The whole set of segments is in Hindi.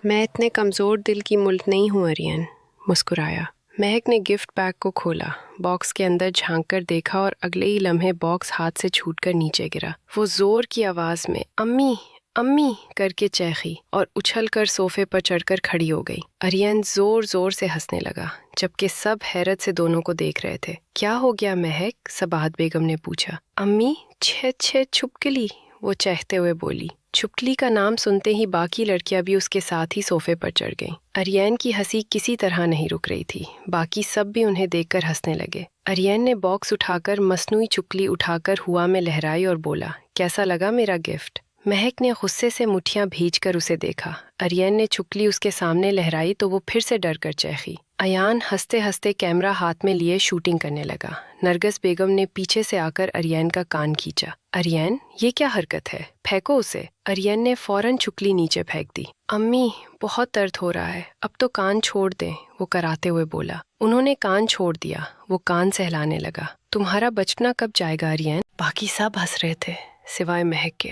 मैं इतने कमज़ोर दिल की मुल्क नहीं हूँ आर्यन, मुस्कुराया। महक ने गिफ्ट बैग को खोला, बॉक्स के अंदर झांक कर देखा और अगले ही लम्हे बॉक्स हाथ से छूटकर नीचे गिरा। वो जोर की आवाज़ में अम्मी अम्मी करके चौंकी और उछलकर सोफे पर चढ़कर खड़ी हो गई। आर्यन जोर जोर से हंसने लगा, जबकि सब हैरत से दोनों को देख रहे थे। क्या हो गया महक? सबाहत बेगम ने पूछा। अम्मी छे छे छुपकली, वो चहते हुए बोली। छुपकली का नाम सुनते ही बाकी लड़कियां भी उसके साथ ही सोफे पर चढ़ गईं। आर्यन की हंसी किसी तरह नहीं रुक रही थी। बाकी सब भी उन्हें देखकर हंसने लगे। आर्यन ने बॉक्स उठाकर मसनूई चुपकली उठाकर हुआ में लहराई और बोला, कैसा लगा मेरा गिफ्ट? महक ने गुस्से से मुट्ठियां भींचकर उसे देखा। आर्यन ने चुपकली उसके सामने लहराई तो वो फिर से डर कर चौंकी। अयान हंसते हंसते कैमरा हाथ में लिए शूटिंग करने लगा। नरगिस बेगम ने पीछे से आकर आर्यन का कान खींचा। आर्यन, ये क्या हरकत है? फेंको उसे। आर्यन ने फौरन चुपकली नीचे फेंक दी। अम्मी बहुत दर्द हो रहा है, अब तो कान छोड़ दें, वो कराते हुए बोला। उन्होंने कान छोड़ दिया। वो कान सहलाने लगा। तुम्हारा बचपना कब जाएगा आर्यन? बाकी सब हंस रहे थे सिवाय महक के।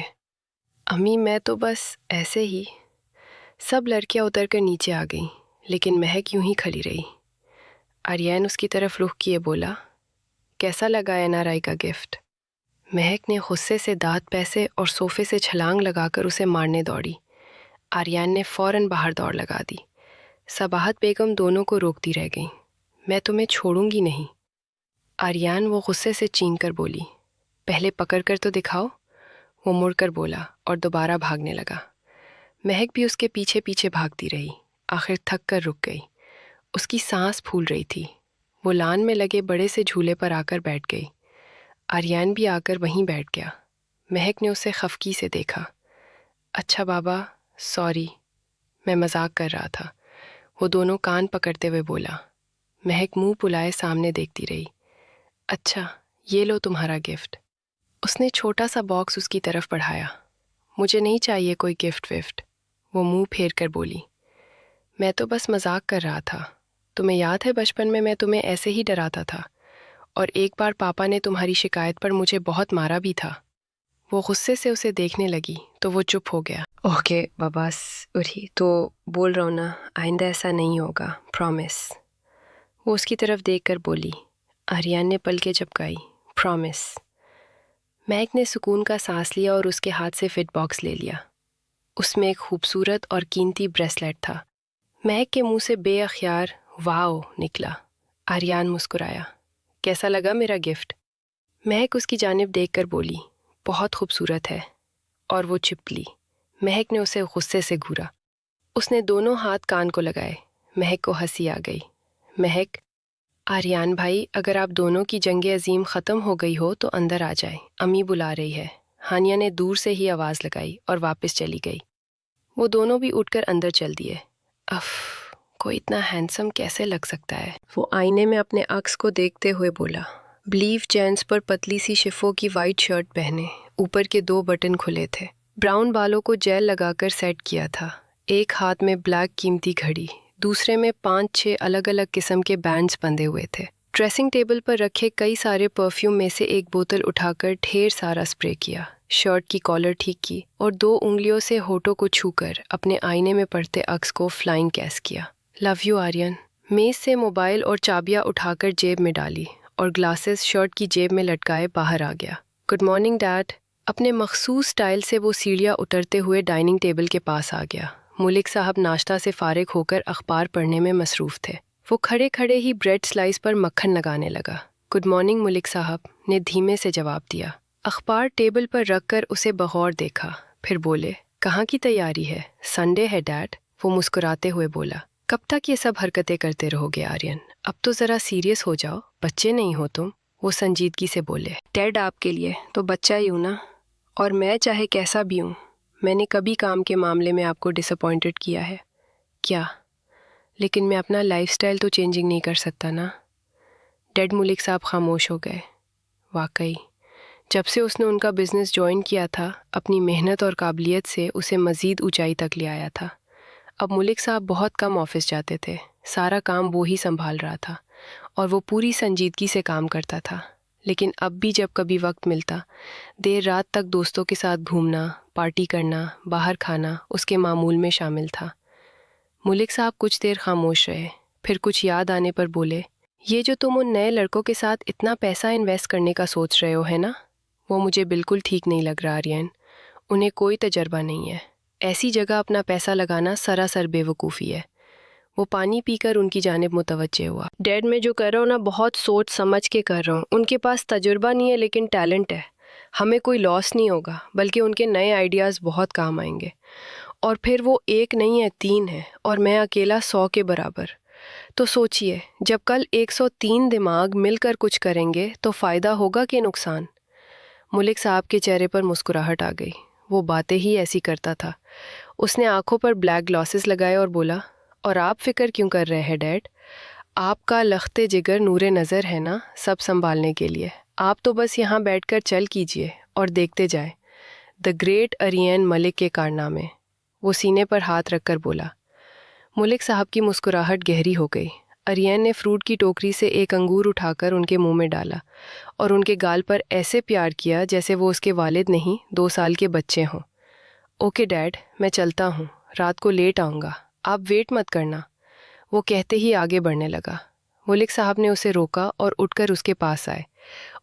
अम्मी मैं तो बस ऐसे ही। सब लड़कियां उतर कर नीचे आ गईं, लेकिन महक यूं ही खड़ी रही। आर्यन उसकी तरफ रुख किए बोला, कैसा लगा एनआरआई का गिफ्ट? महक ने गुस्से से दांत पैसे और सोफे से छलांग लगाकर उसे मारने दौड़ी। आर्यन ने फौरन बाहर दौड़ लगा दी। सबाहत बेगम दोनों को रोकती रह गईं। मैं तुम्हें छोड़ूंगी नहीं। आर्यन वो गुस्से से चीख कर बोली। पहले पकड़ कर तो दिखाओ, वो मुड़कर बोला और दोबारा भागने लगा। महक भी उसके पीछे पीछे भागती रही। आखिर थक कर रुक गई। उसकी सांस फूल रही थी। वो लान में लगे बड़े से झूले पर आकर बैठ गई। आर्यन भी आकर वहीं बैठ गया। महक ने उसे खफकी से देखा। अच्छा बाबा, सॉरी, मैं मजाक कर रहा था, वो दोनों कान पकड़ते हुए बोला। महक मुंह फुलाए सामने देखती रही। अच्छा, ये लो तुम्हारा गिफ्ट। उसने छोटा सा बॉक्स उसकी तरफ बढ़ाया। मुझे नहीं चाहिए कोई गिफ्ट विफ्ट, वो मुंह फेर कर बोली। मैं तो बस मजाक कर रहा था। तुम्हें याद है बचपन में मैं तुम्हें ऐसे ही डराता था, और एक बार पापा ने तुम्हारी शिकायत पर मुझे बहुत मारा भी था। वो गुस्से से उसे देखने लगी तो वो चुप हो गया। ओके बाबा, उठी तो बोल रहा हूँ ना, आइंदा ऐसा नहीं होगा, प्रॉमिस। वो उसकी तरफ देखकर बोली। आर्यन ने पलकें झपकाई। प्रॉमिस। महक ने सुकून का सांस लिया और उसके हाथ से फिट बॉक्स ले लिया। उसमें एक खूबसूरत और कीमती ब्रेसलेट था। महक के मुंह से बेअख्तियार वाओ निकला। आर्यन मुस्कुराया। कैसा लगा मेरा गिफ्ट? महक उसकी जानिब देखकर बोली, बहुत खूबसूरत है। और वो चिपकली। महक ने उसे गुस्से से घूरा। उसने दोनों हाथ कान को लगाए। महक को हंसी आ गई। महक, आर्यन भाई, अगर आप दोनों की जंगे अजीम ख़त्म हो गई हो तो अंदर आ जाए, अम्मी बुला रही है। हानिया ने दूर से ही आवाज़ लगाई और वापस चली गई। वो दोनों भी उठकर अंदर चल दिए। अफ, कोई इतना हैंडसम कैसे लग सकता है? वो आईने में अपने अक्स को देखते हुए बोला। ब्लीफ जेंट्स पर पतली सी शिफो की वाइट शर्ट पहने, ऊपर के 2 बटन खुले थे। ब्राउन बालों को जेल लगाकर सेट किया था। एक हाथ में ब्लैक कीमती घड़ी, दूसरे में 5-6 अलग अलग किस्म के बैंड्स बंधे हुए थे। ड्रेसिंग टेबल पर रखे कई सारे परफ्यूम में से एक बोतल उठाकर ढेर सारा स्प्रे किया, शर्ट की कॉलर ठीक की और 2 उंगलियों से होठों को छूकर अपने आईने में पड़ते अक्स को फ्लाइंग कैस किया। Love you Aryan. मेज से मोबाइल और चाबियां उठाकर जेब में डाली और ग्लासेस शर्ट की जेब में लटकाए बाहर आ गया। Good morning dad. अपने मखसूस स्टाइल से वो सीढ़ियाँ उतरते हुए डाइनिंग टेबल के पास आ गया। मुलिक साहब नाश्ता से फारिग होकर अखबार पढ़ने में मसरूफ़ थे। वो खड़े खड़े ही ब्रेड स्लाइस पर मक्खन लगाने लगा। गुड मॉर्निंग मुलिक साहब ने धीमे से जवाब दिया। अखबार टेबल पर रखकर उसे बगौर देखा, फिर बोले, कहाँ की तैयारी है? संडे है डैड, वो मुस्कुराते हुए बोला। कब तक ये सब हरकतें करते रहोगे आर्यन? अब तो ज़रा सीरियस हो जाओ, बच्चे नहीं हो तुम, वो संजीदगी से बोले। डैड आपके लिए तो बच्चा ही हूँ ना, और मैं चाहे कैसा भी हूँ, मैंने कभी काम के मामले में आपको डिसअपॉइंटेड किया है क्या? लेकिन मैं अपना लाइफस्टाइल तो चेंजिंग नहीं कर सकता ना। डैड मुलिक साहब खामोश हो गए। वाकई जब से उसने उनका बिजनेस ज्वाइन किया था, अपनी मेहनत और काबिलियत से उसे मज़ीद ऊंचाई तक ले आया था। अब मुलिक साहब बहुत कम ऑफिस जाते थे, सारा काम वो ही संभाल रहा था और वो पूरी संजीदगी से काम करता था। लेकिन अब भी जब कभी वक्त मिलता, देर रात तक दोस्तों के साथ घूमना, पार्टी करना, बाहर खाना उसके मामूल में शामिल था। मलिक साहब कुछ देर खामोश रहे, फिर कुछ याद आने पर बोले, ये जो तुम उन नए लड़कों के साथ इतना पैसा इन्वेस्ट करने का सोच रहे हो है ना, वो मुझे बिल्कुल ठीक नहीं लग रहा आर्यन। उन्हें कोई तजर्बा नहीं है। ऐसी जगह अपना पैसा लगाना सरासर बेवकूफ़ी है। वो पानी पीकर उनकी जानिब मुतवज्जे हुआ। डैड, मैं जो कर रहा हूँ ना बहुत सोच समझ के कर रहा हूँ। उनके पास तजुर्बा नहीं है लेकिन टैलेंट है। हमें कोई लॉस नहीं होगा, बल्कि उनके नए आइडियाज़ बहुत काम आएंगे। और फिर वो एक नहीं है, 3 है, और मैं अकेला 100 के बराबर। तो सोचिए, जब कल 103 दिमाग मिलकर कुछ करेंगे तो फ़ायदा होगा कि नुकसान? मलिक साहब के चेहरे पर मुस्कुराहट आ गई। वो बातें ही ऐसी करता था। उसने आंखों पर ब्लैक ग्लासेस लगाए और बोला, और आप फिक्र क्यों कर रहे हैं डैड? आपका लख्ते जिगर नूरे नज़र है ना सब संभालने के लिए। आप तो बस यहाँ बैठकर चल कीजिए और देखते जाए द ग्रेट आर्यन मलिक के कारनामे। वो सीने पर हाथ रखकर बोला। मलिक साहब की मुस्कुराहट गहरी हो गई। आर्यन ने फ्रूट की टोकरी से एक अंगूर उठाकर उनके मुंह में डाला और उनके गाल पर ऐसे प्यार किया जैसे वो उसके वालिद नहीं 2 साल के बच्चे हों। ओके डैड, मैं चलता हूँ, रात को लेट आऊँगा, आप वेट मत करना। वो कहते ही आगे बढ़ने लगा। मलिक साहब ने उसे रोका और उठकर उसके पास आए।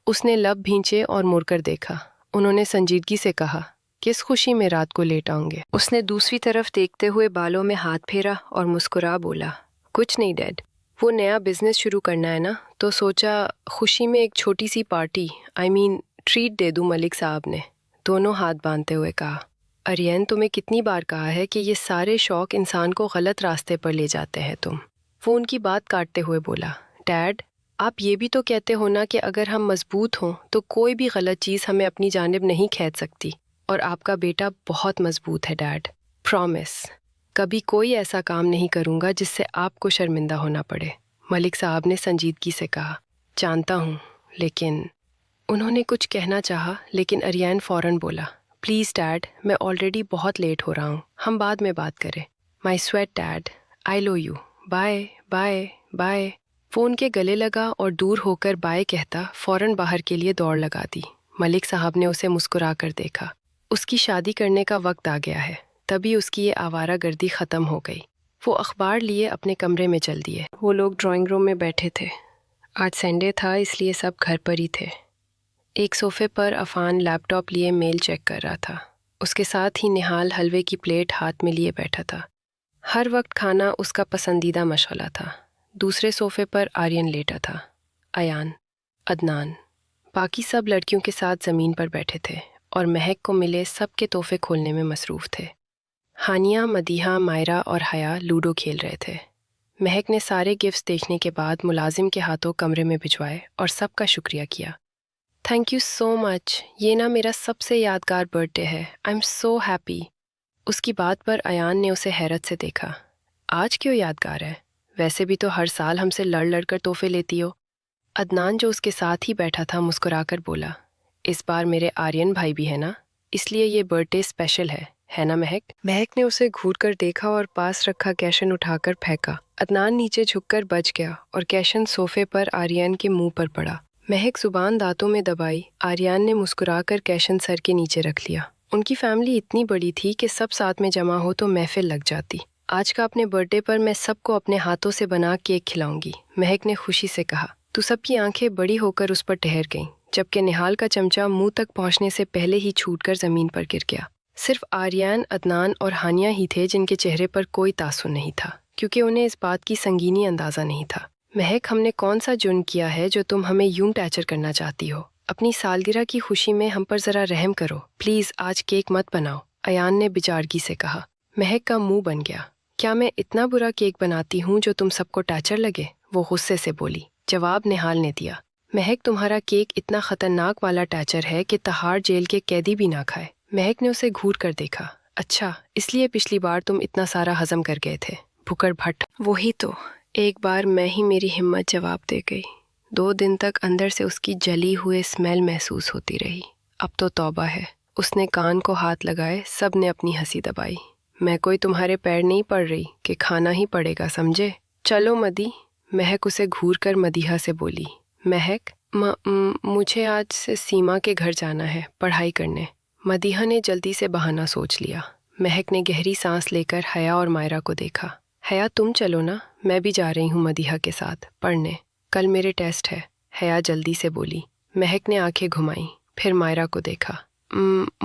उसने लब भींचे और मुड़कर देखा। उन्होंने संजीदगी से कहा, किस खुशी में रात को लेट आऊँगे? उसने दूसरी तरफ देखते हुए बालों में हाथ फेरा और मुस्कुरा बोला, कुछ नहीं डैड, वो नया बिजनेस शुरू करना है ना, तो सोचा खुशी में एक छोटी सी पार्टी ट्रीट दे दूं। मलिक साहब ने दोनों हाथ बांधते हुए कहा, आर्यन, तुम्हें कितनी बार कहा है कि ये सारे शौक इंसान को गलत रास्ते पर ले जाते हैं तुम। वो उनकी बात काटते हुए बोला, डैड, आप ये भी तो कहते हो ना कि अगर हम मजबूत हों तो कोई भी गलत चीज़ हमें अपनी जानिब नहीं खींच सकती। और आपका बेटा बहुत मजबूत है डैड, प्रॉमिस। कभी कोई ऐसा काम नहीं करूँगा जिससे आपको शर्मिंदा होना पड़े। मलिक साहब ने संजीदगी से कहा, जानता हूँ, लेकिन उन्होंने कुछ कहना चाहा, लेकिन आर्यन फ़ौरन बोला, प्लीज़ डैड, मैं ऑलरेडी बहुत लेट हो रहा हूँ, हम बाद में बात करें। My sweet dad, I love you, bye bye bye. Phone के गले लगा और दूर होकर बाय कहता फ़ौरन बाहर के लिए दौड़ लगा दी। मलिक साहब ने उसे मुस्कुरा कर देखा। उसकी शादी करने का वक्त आ गया है। तभी उसकी ये आवारागर्दी ख़त्म हो गई। वो अखबार लिए अपने कमरे में चल दिए। वो लोग ड्राइंग रूम में बैठे थे। आज संडे था, इसलिए सब घर पर ही थे। एक सोफे पर अफान लैपटॉप लिए मेल चेक कर रहा था। उसके साथ ही निहाल हलवे की प्लेट हाथ में लिए बैठा था। हर वक्त खाना उसका पसंदीदा मशगला था। दूसरे सोफे पर आर्यन लेटा था। अयान, अदनान, बाकी सब लड़कियों के साथ ज़मीन पर बैठे थे और महक को मिले सबके तोहफे खोलने में मसरूफ़ थे। हानिया, मदीहा, मायरा और हया लूडो खेल रहे थे। महक ने सारे गिफ्ट्स देखने के बाद मुलाजिम के हाथों कमरे में भिजवाए और सबका शुक्रिया किया। थैंक यू सो मच, ये ना मेरा सबसे यादगार बर्थडे है। I am so happy. उसकी बात पर अयान ने उसे हैरत से देखा। आज क्यों यादगार है? वैसे भी तो हर साल हमसे लड़ लड़ कर तोहफे लेती हो। अदनान, जो उसके साथ ही बैठा था, मुस्कुराकर बोला, इस बार मेरे आर्यन भाई भी है ना, इसलिए ये बर्थडे स्पेशल है ना महक? महक ने उसे घूर कर देखा और पास रखा कैशन उठाकर फेंका। अदनान नीचे झुककर बच गया और कैशन सोफे पर आर्यन के मुंह पर पड़ा। महक जुबान दांतों में दबाई। आर्यन ने मुस्कुराकर कैशन सर के नीचे रख लिया। उनकी फैमिली इतनी बड़ी थी कि सब साथ में जमा हो तो महफिल लग जाती। आज का अपने बर्थडे पर मैं सबको अपने हाथों से बना केक खिलाऊंगी, महक ने खुशी से कहा। तो सबकी आंखें बड़ी होकर उस पर ठहर गईं, जबकि निहाल का चमचा मुंह तक पहुंचने से पहले ही छूटकर जमीन पर गिर गया। सिर्फ आर्यन, अदनान और हानिया ही थे जिनके चेहरे पर कोई तासुर नहीं था, क्योंकि उन्हें इस बात की संगीनी अंदाजा नहीं था। महक, हमने कौन सा जुर्म किया है जो तुम हमें यूं टैचर करना चाहती हो? अपनी सालगिरह की खुशी में हम पर जरा रहम करो प्लीज, आज केक मत बनाओ, अयान ने बेचारगी से कहा। महक का मुंह बन गया। क्या मैं इतना बुरा केक बनाती हूँ जो तुम सबको टैचर लगे? वो गुस्से से बोली। जवाब निहाल ने दिया। महक, तुम्हारा केक इतना खतरनाक वाला टैचर है कि तहाड़ जेल के कैदी भी ना खाए। महक ने उसे घूर कर देखा। अच्छा, इसलिए पिछली बार तुम इतना सारा हजम कर गए थे। भुकर भट्ट। वही तो, एक बार मैं ही मेरी हिम्मत जवाब दे गई। 2 दिन तक अंदर से उसकी जली हुए स्मेल महसूस होती रही। अब तो तौबा है। उसने कान को हाथ लगाए। सब ने अपनी हंसी दबाई। मैं कोई तुम्हारे पैर नहीं पड़ रही कि खाना ही पड़ेगा, समझे? चलो मदी, महक उसे घूर कर मदीहा से बोली। महक, मुझे आज से सीमा के घर जाना है पढ़ाई करने। मदीहा ने जल्दी से बहाना सोच लिया। महक ने गहरी सांस लेकर हया और मायरा को देखा। हया तुम चलो ना, मैं भी जा रही हूँ मदीहा के साथ पढ़ने, कल मेरे टेस्ट है। हया जल्दी से बोली। महक ने आंखें घुमाई, फिर मायरा को देखा।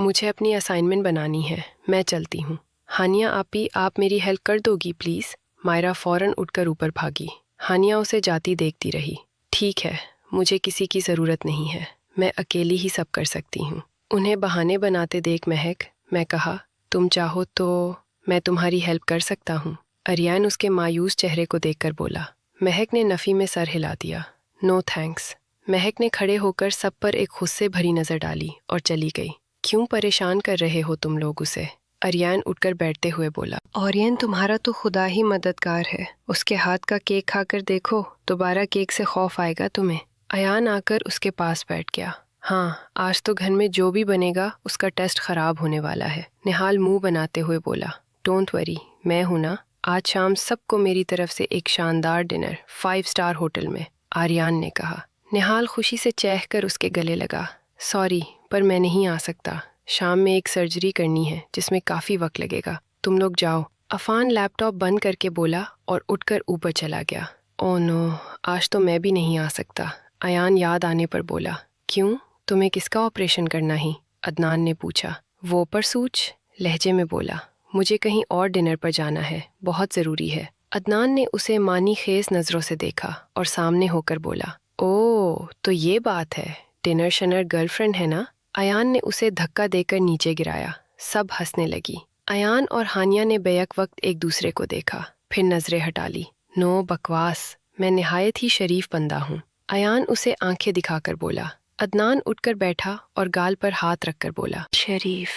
मुझे अपनी असाइनमेंट बनानी है, मैं चलती हूँ। हानिया आपी, आप मेरी हेल्प कर दोगी प्लीज़? मायरा फ़ौरन उठकर ऊपर भागी। हानिया उसे जाती देखती रही। ठीक है, मुझे किसी की ज़रूरत नहीं है, मैं अकेली ही सब कर सकती हूँ। उन्हें बहाने बनाते देख मैं कहा, तुम चाहो तो मैं तुम्हारी हेल्प कर सकता हूँ। आर्यन उसके मायूस चेहरे को देखकर बोला। महक ने नफ़ी में सर हिला दिया। No thanks. महक ने खड़े होकर सब पर एक गुस्से भरी नज़र डाली और चली गई। क्यों परेशान कर रहे हो तुम लोग उसे? आर्यन उठकर बैठते हुए बोला। आर्यन, तुम्हारा तो खुदा ही मददगार है, उसके हाथ का केक खाकर देखो, दोबारा केक से खौफ आएगा तुम्हें। अयान आकर उसके पास बैठ गया। हाँ, आज तो घर में जो भी बनेगा उसका टेस्ट खराब होने वाला है। निहाल मुंह बनाते हुए बोला। डोंट वरी, मैं हूं ना। आज शाम सबको मेरी तरफ से एक शानदार डिनर 5 स्टार होटल में, आर्यन ने कहा। निहाल खुशी से चहक कर उसके गले लगा। सॉरी, पर मैं नहीं आ सकता, शाम में एक सर्जरी करनी है जिसमें काफ़ी वक्त लगेगा, तुम लोग जाओ। अफान लैपटॉप बंद करके बोला और उठकर ऊपर चला गया। ओह नो, आज तो मैं भी नहीं आ सकता, अयान याद आने पर बोला। क्यों, तुम्हें किसका ऑपरेशन करना ही? अदनान ने पूछा। वो पर सूच लहजे में बोला। मुझे कहीं और डिनर पर जाना है, बहुत ज़रूरी है। अदनान ने उसे मानी खेज नज़रों से देखा और सामने होकर बोला। ओह, तो ये बात है, डिनर शनर गर्लफ्रेंड है ना? अयान ने उसे धक्का देकर नीचे गिराया। सब हंसने लगी। अयान और हानिया ने बेयक वक्त एक दूसरे को देखा, फिर नजरें हटा ली। नो बकवास, मैं निहायत ही शरीफ बंदा हूँ, अयान उसे आंखें दिखाकर बोला। अदनान उठकर बैठा और गाल पर हाथ रखकर बोला। शरीफ?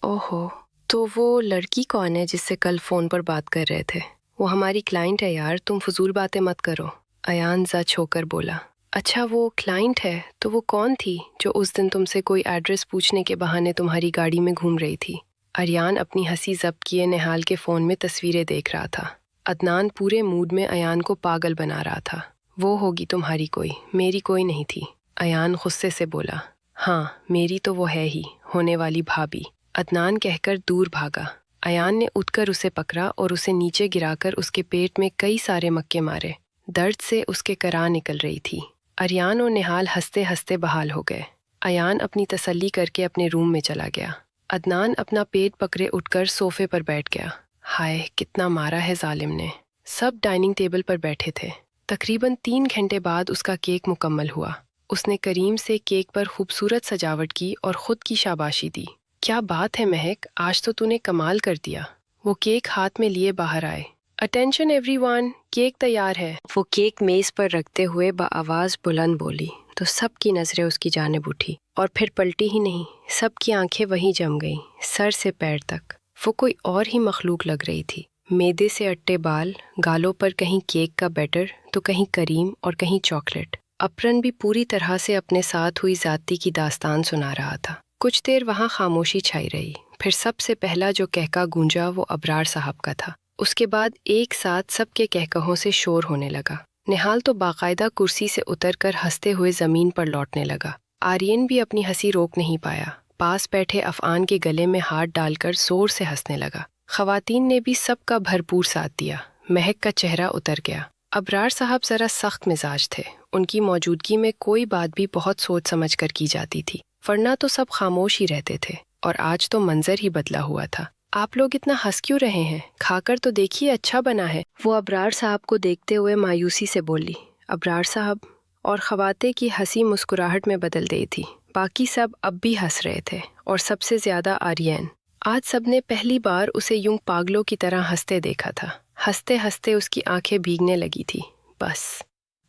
ओहो, तो वो लड़की कौन है जिससे कल फ़ोन पर बात कर रहे थे? वो हमारी क्लाइंट है यार, तुम फजूल बातें मत करो, अयान जच होकर बोला। अच्छा, वो क्लाइंट है तो वो कौन थी जो उस दिन तुमसे कोई एड्रेस पूछने के बहाने तुम्हारी गाड़ी में घूम रही थी? आर्यन अपनी हंसी जब्त किए निहाल के फ़ोन में तस्वीरें देख रहा था। अदनान पूरे मूड में अयान को पागल बना रहा था। वो होगी तुम्हारी कोई, मेरी कोई नहीं थी, अयान गुस्से से बोला। हाँ, मेरी तो वो है ही, होने वाली भाभी, अदनान कहकर दूर भागा। अयान ने उठकर उसे पकड़ा और उसे नीचे गिराकर उसके पेट में कई सारे मक्के मारे। दर्द से उसके कराह निकल रही थी। आर्यन और निहाल हंसते हंसते बहाल हो गए। अयान अपनी तसल्ली करके अपने रूम में चला गया। अदनान अपना पेट पकड़े उठकर सोफे पर बैठ गया। हाय, कितना मारा है जालिम ने। सब डाइनिंग टेबल पर बैठे थे। तकरीबन 3 घंटे बाद उसका केक मुकम्मल हुआ। उसने करीम से केक पर खूबसूरत सजावट की और ख़ुद की शाबाशी दी। क्या बात है महक, आज तो तूने कमाल कर दिया। वो केक हाथ में लिए बाहर आए। अटेंशन एवरीवन, केक तैयार है। वो केक मेज़ पर रखते हुए बआवाज़ बुलंद बोली तो सबकी नज़रें उसकी जानिब उठी और फिर पलटी ही नहीं, सबकी आंखें वहीं जम गईं, सर से पैर तक। वो कोई और ही मखलूक लग रही थी। मैदे से अट्टे बाल, गालों पर कहीं केक का बैटर तो कहीं करीम और कहीं चॉकलेट। अप्रन भी पूरी तरह से अपने साथ हुई ज़ाती की दास्तान सुना रहा था। कुछ देर वहाँ खामोशी छाई रही। फिर सबसे पहला जो कहका गूंजा वो अबरार साहब का था। उसके बाद एक साथ सबके कहकहों से शोर होने लगा। निहाल तो बाकायदा कुर्सी से उतरकर हंसते हुए ज़मीन पर लौटने लगा। आर्यन भी अपनी हंसी रोक नहीं पाया। पास बैठे अफआन के गले में हाथ डालकर जोर से हंसने लगा। ख़वातीन ने भी सबका भरपूर साथ दिया। महक का चेहरा उतर गया। अबरार साहब ज़रा सख्त मिजाज थे। उनकी मौजूदगी में कोई बात भी बहुत सोच समझ कर की जाती थी, वरना तो सब खामोश ही रहते थे। और आज तो मंजर ही बदला हुआ था। आप लोग इतना हंस क्यों रहे हैं? खाकर तो देखिए, अच्छा बना है। वो अबरार साहब को देखते हुए मायूसी से बोली। अबरार साहब और ख़वाते की हंसी मुस्कुराहट में बदल गई थी। बाकी सब अब भी हंस रहे थे और सबसे ज़्यादा आर्यन। आज सबने पहली बार उसे यूं पागलों की तरह हंसते देखा था। हंसते हंसते उसकी आंखें भीगने लगी थी। बस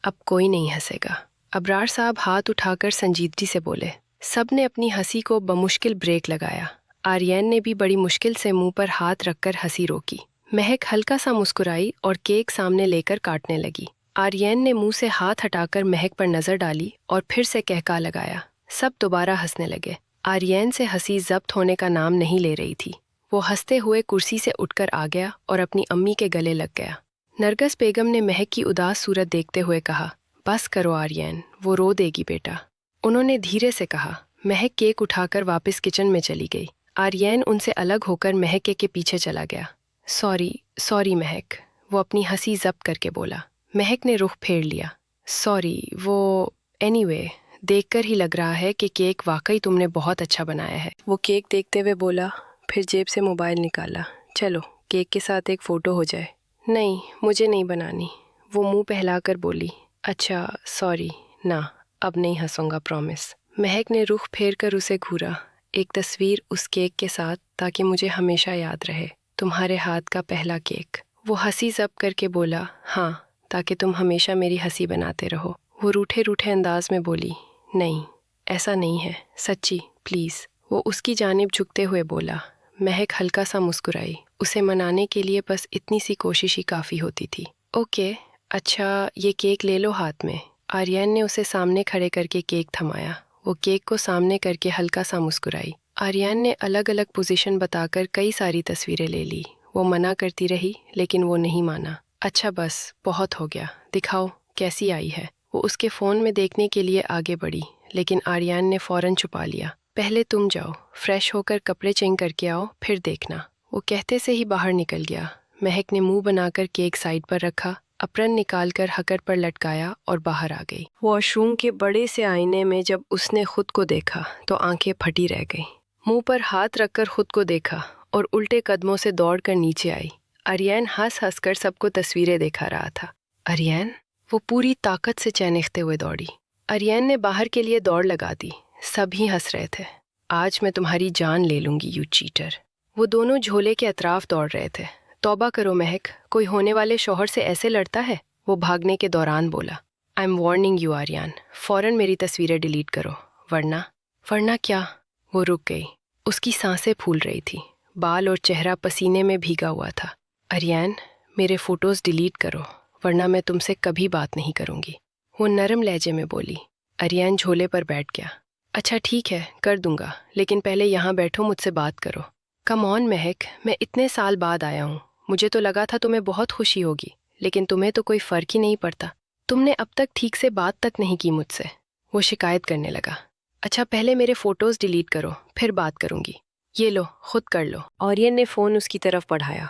अब कोई नहीं हंसेगा। अबरार साहब हाथ उठाकर संजीदगी से बोले। सब ने अपनी हंसी को बमुश्किल ब्रेक लगाया। आर्यन ने भी बड़ी मुश्किल से मुंह पर हाथ रखकर हंसी रोकी। महक हल्का सा मुस्कुराई और केक सामने लेकर काटने लगी। आर्यन ने मुंह से हाथ हटाकर महक पर नजर डाली और फिर से कहका लगाया। सब दोबारा हंसने लगे। आर्यन से हंसी जब्त होने का नाम नहीं ले रही थी। वो हंसते हुए कुर्सी से उठकर आ गया और अपनी अम्मी के गले लग गया। नरगस बेगम ने महक की उदास सूरत देखते हुए कहा, बस करो आर्यन, वो रो देगी बेटा। उन्होंने धीरे से कहा। महक केक उठाकर वापस किचन में चली गई। आर्यन उनसे अलग होकर महक के पीछे चला गया। सॉरी महक, वो अपनी हंसी जब्त करके बोला। महक ने रुख फेर लिया। सॉरी, वो एनीवे, देखकर ही लग रहा है कि केक वाकई तुमने बहुत अच्छा बनाया है। वो केक देखते हुए बोला, फिर जेब से मोबाइल निकाला। चलो केक के साथ एक फ़ोटो हो जाए। नहीं, मुझे नहीं बनानी, वो मुंह पहलाकर बोली। अच्छा सॉरी, ना अब नहीं हंसूंगा, प्रॉमिस। महक ने रुख फेर कर उसे घूरा। एक तस्वीर उस केक के साथ, ताकि मुझे हमेशा याद रहे, तुम्हारे हाथ का पहला केक। वो हंसी जब्त करके बोला, हाँ, ताकि तुम हमेशा मेरी हंसी बनाते रहो। वो रूठे रूठे अंदाज में बोली, नहीं ऐसा नहीं है, सच्ची प्लीज़। वो उसकी जानिब झुकते हुए बोला। महक हल्का सा मुस्कुराई। उसे मनाने के लिए बस इतनी सी कोशिश ही काफ़ी होती थी। ओके, अच्छा ये केक ले लो हाथ में। आर्यन ने उसे सामने खड़े करके केक थमाया। वो केक को सामने करके हल्का सा मुस्कुराई। आर्यन ने अलग अलग पोजीशन बताकर कई सारी तस्वीरें ले ली। वो मना करती रही, लेकिन वो नहीं माना। अच्छा बस, बहुत हो गया, दिखाओ कैसी आई है। वो उसके फ़ोन में देखने के लिए आगे बढ़ी, लेकिन आर्यन ने फ़ौरन छुपा लिया। पहले तुम जाओ, फ्रेश होकर कपड़े चेंज करके आओ, फिर देखना। वो कहते से ही बाहर निकल गया। महक ने मुंह बनाकर केक साइड पर रखा, अप्रन निकालकर हकर पर लटकाया और बाहर आ गई। वॉशरूम के बड़े से आईने में जब उसने खुद को देखा तो आंखें फटी रह गईं। मुंह पर हाथ रखकर खुद को देखा और उल्टे कदमों से दौड़कर नीचे आई। आर्यन हंस हंस कर सबको तस्वीरें दिखा रहा था। आर्यन, वो पूरी ताकत से चैनिखते हुए दौड़ी। आर्यन ने बाहर के लिए दौड़ लगा दी। सभी हंस रहे थे। आज मैं तुम्हारी जान ले लूंगी, यू चीटर। वो दोनों झोले के अतराफ दौड़ रहे थे। तौबा करो महक, कोई होने वाले शौहर से ऐसे लड़ता है? वो भागने के दौरान बोला। I am warning you Aryan, फ़ौरन मेरी तस्वीरें डिलीट करो, वरना क्या? वो रुक गई। उसकी सांसें फूल रही थी, बाल और चेहरा पसीने में भीगा हुआ था। आर्यन, मेरे फ़ोटोज़ डिलीट करो, वरना मैं तुमसे कभी बात नहीं करूँगी, वो नरम लहजे में बोली। आर्यन झोले पर बैठ गया। अच्छा ठीक है, कर दूंगा, लेकिन पहले यहाँ बैठो, मुझसे बात करो। कम ऑन महक, मैं इतने साल बाद आया हूँ। मुझे तो लगा था तुम्हें बहुत खुशी होगी, लेकिन तुम्हें तो कोई फ़र्क ही नहीं पड़ता। तुमने अब तक ठीक से बात तक नहीं की मुझसे। वो शिकायत करने लगा। अच्छा पहले मेरे फ़ोटोज़ डिलीट करो, फिर बात करूँगी। ये लो, खुद कर लो। आर्यन ने फ़ोन उसकी तरफ बढ़ाया।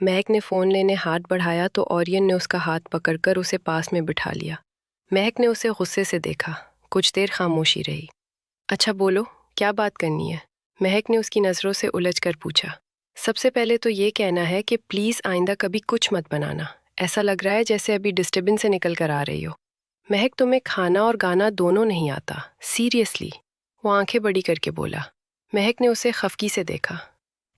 महक ने फ़ोन लेने हाथ बढ़ाया तो आर्यन ने उसका हाथ पकड़कर उसे पास में बिठा लिया। महक ने उसे गुस्से से देखा। कुछ देर खामोशी रही। अच्छा बोलो, क्या बात करनी है? महक ने उसकी नज़रों से उलझकर पूछा। सबसे पहले तो ये कहना है कि प्लीज़ आइंदा कभी कुछ मत बनाना। ऐसा लग रहा है जैसे अभी डिस्टर्बेंस से निकल कर आ रही हो। महक, तुम्हें खाना और गाना दोनों नहीं आता, सीरियसली। वो आंखें बड़ी करके बोला। महक ने उसे खफकी से देखा।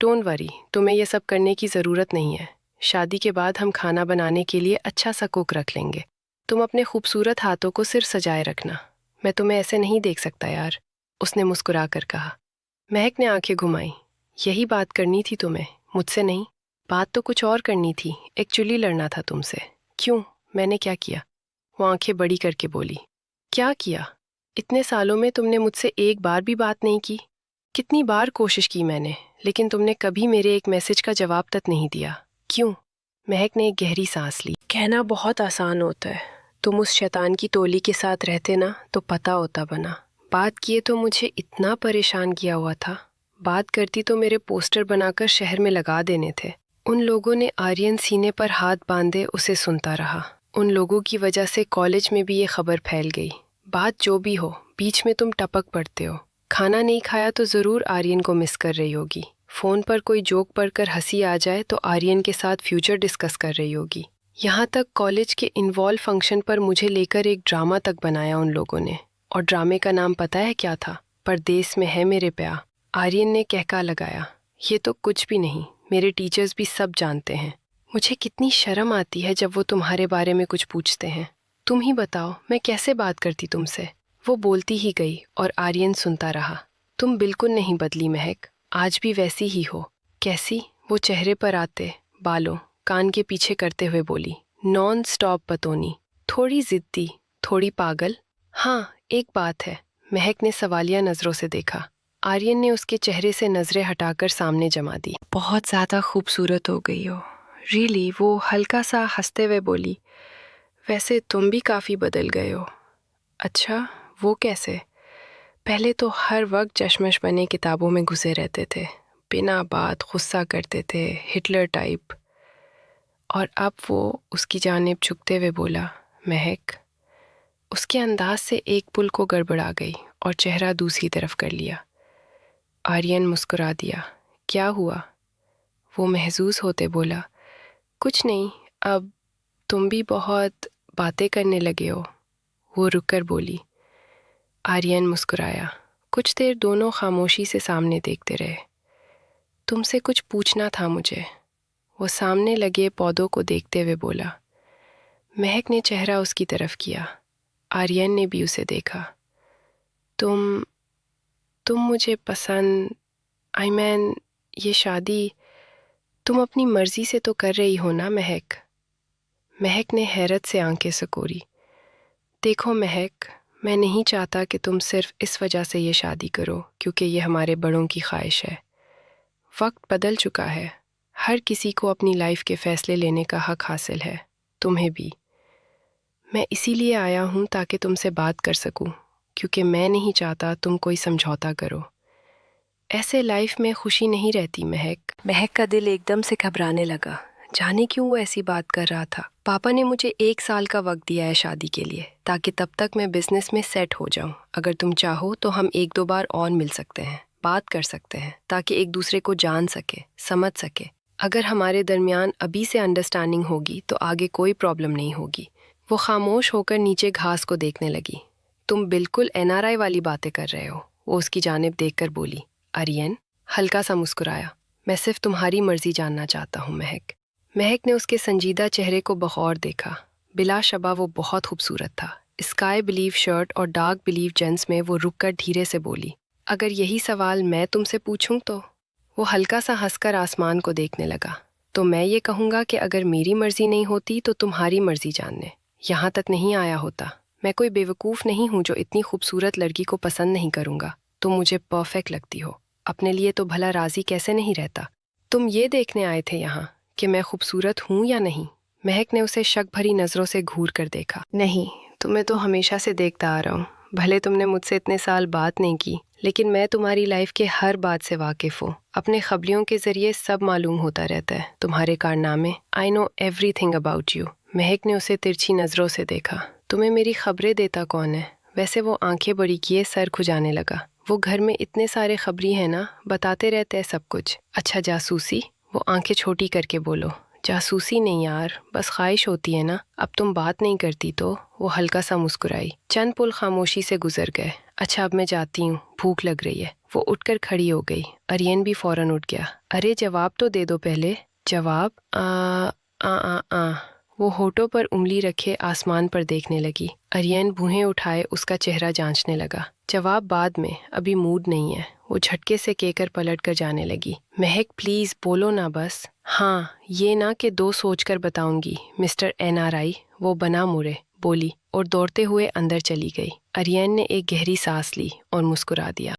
डोंट वरी, तुम्हें यह सब करने की ज़रूरत नहीं है। शादी के बाद हम खाना बनाने के लिए अच्छा सा कुक रख लेंगे। तुम अपने खूबसूरत हाथों को सिर्फ सजाए रखना। मैं तुम्हें ऐसे नहीं देख सकता यार, उसने मुस्कुरा कर कहा। महक ने आंखें घुमाई। यही बात करनी थी तुम्हें, मुझसे नहीं? बात तो कुछ और करनी थी, एक्चुअली लड़ना था तुमसे। क्यों, मैंने क्या किया? वो आंखें बड़ी करके बोली। क्या किया? इतने सालों में तुमने मुझसे एक बार भी बात नहीं की। कितनी बार कोशिश की मैंने, लेकिन तुमने कभी मेरे एक मैसेज का जवाब तक नहीं दिया। क्यों? महक ने एक गहरी सांस ली। कहना बहुत आसान होता है, तुम उस शैतान की टोली के साथ रहते ना तो पता होता बना। बात किए तो मुझे इतना परेशान किया हुआ था। बात करती तो मेरे पोस्टर बनाकर शहर में लगा देने थे। उन लोगों ने आर्यन सीने पर हाथ बांधे उसे सुनता रहा। उन लोगों की वजह से कॉलेज में भी ये खबर फैल गई। बात जो भी हो, बीच में तुम टपक पड़ते हो। खाना नहीं खाया तो ज़रूर आर्यन को मिस कर रही होगी। फ़ोन पर कोई जोक पढ़कर हंसी आ जाए तो आर्यन के साथ फ्यूचर डिस्कस कर रही होगी। यहाँ तक कॉलेज के इन्वॉल्व फंक्शन पर मुझे लेकर एक ड्रामा तक बनाया उन लोगों ने। और ड्रामे का नाम पता है क्या था? परदेस में है मेरे प्यार। आर्यन ने कहका लगाया। ये तो कुछ भी नहीं, मेरे टीचर्स भी सब जानते हैं। मुझे कितनी शर्म आती है जब वो तुम्हारे बारे में कुछ पूछते हैं। तुम ही बताओ, मैं कैसे बात करती तुमसे? वो बोलती ही गई और आर्यन सुनता रहा। तुम बिल्कुल नहीं बदली महक, आज भी वैसी ही हो। कैसी? वो चेहरे पर आते बालों कान के पीछे करते हुए बोली। नॉन स्टॉप बतौनी, थोड़ी जिद्दी, थोड़ी पागल। हाँ, एक बात है। महक ने सवालिया नज़रों से देखा। आर्यन ने उसके चेहरे से नज़रें हटाकर सामने जमा दी। बहुत ज़्यादा खूबसूरत हो गई हो, रियली। वो हल्का सा हंसते हुए बोली। वैसे तुम भी काफ़ी बदल गए हो। अच्छा, वो कैसे? पहले तो हर वक्त चश्मश बने किताबों में घुसे रहते थे, बिना बात गुस्सा करते थे, हिटलर टाइप। और अब वो उसकी जानिब झुकते हुए बोला, महक। उसके अंदाज से एक पुल को गड़बड़ा गई और चेहरा दूसरी तरफ कर लिया। आर्यन मुस्कुरा दिया। क्या हुआ? वो महजूज होते बोला, कुछ नहीं, अब तुम भी बहुत बातें करने लगे हो। वो रुककर बोली। आर्यन मुस्कुराया। कुछ देर दोनों खामोशी से सामने देखते रहे। तुमसे कुछ पूछना था मुझे, वो सामने लगे पौधों को देखते हुए बोला। महक ने चेहरा उसकी तरफ किया। आर्यन ने भी उसे देखा। तुम मुझे पसंद, आई मीन ये शादी तुम अपनी मर्जी से तो कर रही हो ना महक? महक ने हैरत से आंखें सिकोड़ी। देखो महक, मैं नहीं चाहता कि तुम सिर्फ इस वजह से ये शादी करो क्योंकि ये हमारे बड़ों की ख्वाहिश है। वक्त बदल चुका है। हर किसी को अपनी लाइफ के फ़ैसले लेने का हक हासिल है, तुम्हें भी। मैं इसीलिए आया हूँ ताकि तुमसे बात कर सकूँ, क्योंकि मैं नहीं चाहता तुम कोई समझौता करो। ऐसे लाइफ में खुशी नहीं रहती महक। महक का दिल एकदम से घबराने लगा। जाने क्यों वो ऐसी बात कर रहा था। पापा ने मुझे 1 साल का वक्त दिया है शादी के लिए, ताकि तब तक मैं बिजनेस में सेट हो जाऊं। अगर तुम चाहो तो हम 1-2 बार और मिल सकते हैं, बात कर सकते हैं, ताकि एक दूसरे को जान सके, समझ सके। अगर हमारे दरमियान अभी से अंडरस्टैंडिंग होगी तो आगे कोई प्रॉब्लम नहीं होगी। वो खामोश होकर नीचे घास को देखने लगी। तुम बिल्कुल NRI वाली बातें कर रहे हो, वो उसकी जानिब देखकर बोली। आर्यन हल्का सा मुस्कुराया। मैं सिर्फ तुम्हारी मर्जी जानना चाहता हूँ महक। महक ने उसके संजीदा चेहरे को बगौर देखा। बिलाशबा वो बहुत खूबसूरत था। स्काई ब्लीव शर्ट और डार्क ब्लीव जींस में वो रुककर धीरे से बोली, अगर यही सवाल मैं तुमसे पूछूं तो? वो हल्का सा हंसकर आसमान को देखने लगा। तो मैं ये कहूँगा कि अगर मेरी मर्जी नहीं होती तो तुम्हारी मर्जी जानने यहाँ तक नहीं आया होता। मैं कोई बेवकूफ़ नहीं हूँ जो इतनी खूबसूरत लड़की को पसंद नहीं करूँगा। तुम मुझे परफेक्ट लगती हो, अपने लिए तो भला राज़ी कैसे नहीं रहता? तुम ये देखने आए थे यहाँ कि मैं खूबसूरत हूँ या नहीं? महक ने उसे शक भरी नज़रों से घूर कर देखा। नहीं, तुम्हें तो हमेशा से देखता आ रहा हूँ। भले तुमने मुझसे इतने साल बात नहीं की, लेकिन मैं तुम्हारी लाइफ के हर बात से वाकिफ़ हूँ। अपने खबरियों के ज़रिए सब मालूम होता रहता है, तुम्हारे कारनामे। I know everything about you. महक ने उसे तिरछी नज़रों से देखा। तुम्हें मेरी खबरें देता कौन है? वैसे वो आंखें बड़ी किए सर खुजाने लगा। वो घर में इतने सारे खबरी हैं ना, बताते रहते हैं सब कुछ। अच्छा जासूसी? वो आंखें छोटी करके बोलो। जासूसी नहीं यार, बस ख्वाहिश होती है ना। अब तुम बात नहीं करती तो? वो हल्का सा मुस्कुराई। चंद पुल खामोशी से गुजर गए। अच्छा अब मैं जाती हूँ, भूख लग रही है। वो उठकर खड़ी हो गई। आर्यन भी फौरन उठ गया। अरे जवाब तो दे दो पहले। जवाब? आ। वो होठों पर उंगली रखे आसमान पर देखने लगी। आर्यन भुहें उठाए उसका चेहरा जांचने लगा। जवाब बाद में, अभी मूड नहीं है। वो झटके से कहकर पलट कर जाने लगी। महक प्लीज बोलो ना बस। हाँ, ये ना कि 2 सोचकर बताऊंगी मिस्टर NRI। वो बना मुड़े बोली और दौड़ते हुए अंदर चली गई। आर्यन ने एक गहरी सांस ली और मुस्कुरा दिया।